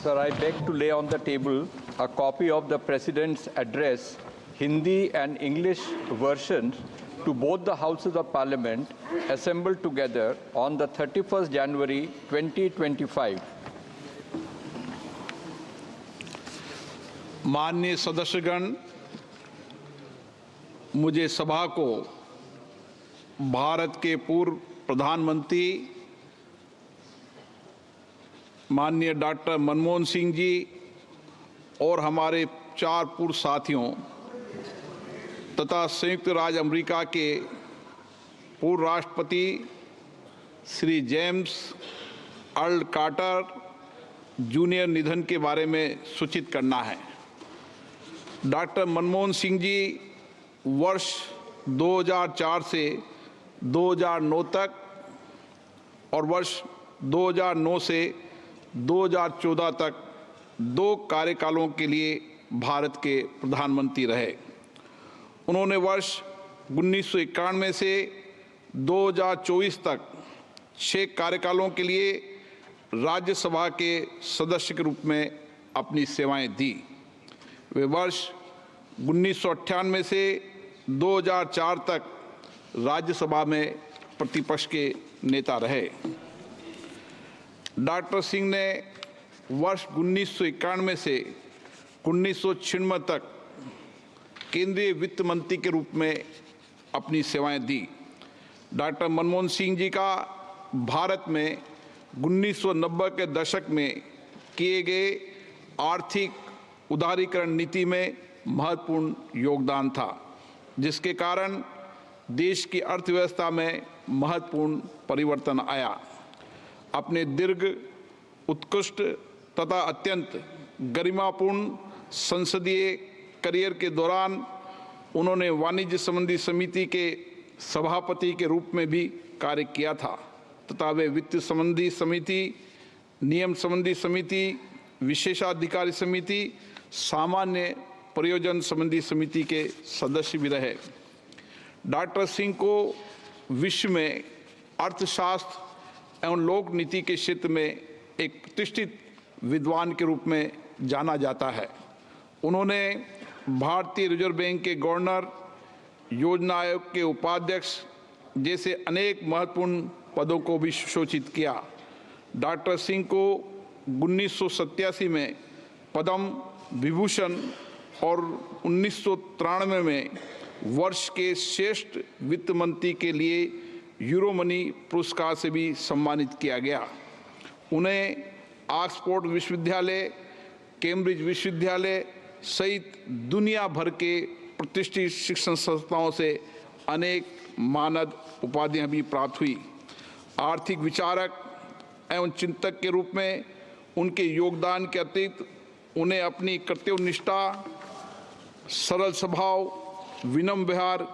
Sir, I beg to lay on the table a copy of the President's address, Hindi and English versions, to both the Houses of Parliament assembled together on the 31st January 2025. माननीय सदस्यगण, मुझे सभा को भारत के पूर्व प्रधानमंत्री माननीय doctor Manmohan Singh ji और हमारे 4 पूर्व साथियों तथा संयुक्त राज्य अमेरिका के पूर्व राष्ट्रपति Shri James Earl Carter Junior निधन के बारे में सूचित करना है। डॉक्टर मनमोहन सिंह जी वर्ष 2004 से 2009 तक और वर्ष 2009 से 2014 तक 2 कार्यकालों के लिए भारत के प्रधानमंत्री रहे। उन्होंने वर्ष 1991 से 2024 तक 6 कार्यकालों के लिए राज्यसभा के सदस्य के रूप में अपनी सेवाएं दी। वे वर्ष 1998 से 2004 तक राज्यसभा में प्रतिपक्ष के नेता रहे। डॉक्टर सिंह ने वर्ष 1991 से 1996 तक केंद्रीय वित्त मंत्री के रूप में अपनी सेवाएं दी। डॉक्टर मनमोहन सिंह जी का भारत में 1990 के दशक में किए गए आर्थिक उदारीकरण नीति में महत्वपूर्ण योगदान था, जिसके कारण देश की अर्थव्यवस्था में महत्वपूर्ण परिवर्तन आया। अपने दीर्घ, उत्कृष्ट तथा अत्यंत गरिमापूर्ण संसदीय करियर के दौरान उन्होंने वाणिज्य संबंधी समिति के सभापति के रूप में भी कार्य किया था तथा वे वित्त संबंधी समिति, नियम संबंधी समिति, विशेषाधिकारी समिति, सामान्य प्रयोजन संबंधी समिति के सदस्य भी रहे। डॉक्टर सिंह को विश्व में अर्थशास्त्र एवं लोक नीति के क्षेत्र में एक प्रतिष्ठित विद्वान के रूप में जाना जाता है। उन्होंने भारतीय रिजर्व बैंक के गवर्नर, योजना आयोग के उपाध्यक्ष जैसे अनेक महत्वपूर्ण पदों को भी सुशोभित किया। डॉक्टर सिंह को 1987 में पद्म विभूषण और 1993 में वर्ष के श्रेष्ठ वित्त मंत्री के लिए यूरोमनी पुरस्कार से भी सम्मानित किया गया। उन्हें ऑक्सफोर्ड विश्वविद्यालय, कैम्ब्रिज विश्वविद्यालय सहित दुनिया भर के प्रतिष्ठित शिक्षण संस्थाओं से अनेक मानद उपाधियां भी प्राप्त हुई। आर्थिक विचारक एवं चिंतक के रूप में उनके योगदान के अतिरिक्त उन्हें अपनी कर्तव्यनिष्ठा, सरल स्वभाव, विनम्र व्यवहार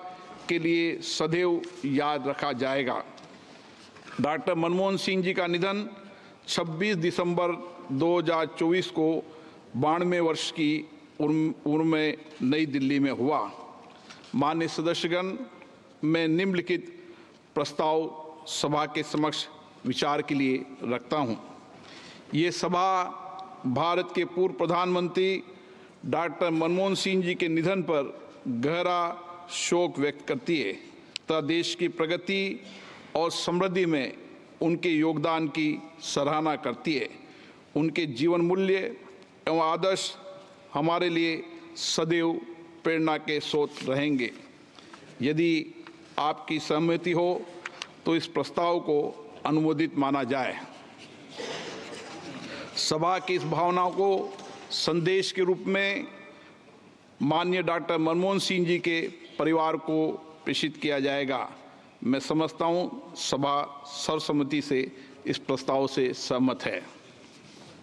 के लिए सदैव याद रखा जाएगा। डॉक्टर मनमोहन सिंह जी का निधन 26 दिसंबर 2024 को 92 वर्ष की उम्र में नई दिल्ली में हुआ। माननीय सदस्यगण, मैं निम्नलिखित प्रस्ताव सभा के समक्ष विचार के लिए रखता हूं। ये सभा भारत के पूर्व प्रधानमंत्री डॉक्टर मनमोहन सिंह जी के निधन पर गहरा शोक व्यक्त करती है तथा देश की प्रगति और समृद्धि में उनके योगदान की सराहना करती है। उनके जीवन मूल्य एवं आदर्श हमारे लिए सदैव प्रेरणा के स्रोत रहेंगे। यदि आपकी सहमति हो तो इस प्रस्ताव को अनुमोदित माना जाए। सभा की इस भावना को संदेश के रूप में माननीय डॉक्टर मनमोहन सिंह जी के परिवार को प्रेषित किया जाएगा। मैं समझता हूं सभा सर्वसम्मति से इस प्रस्ताव से सहमत है।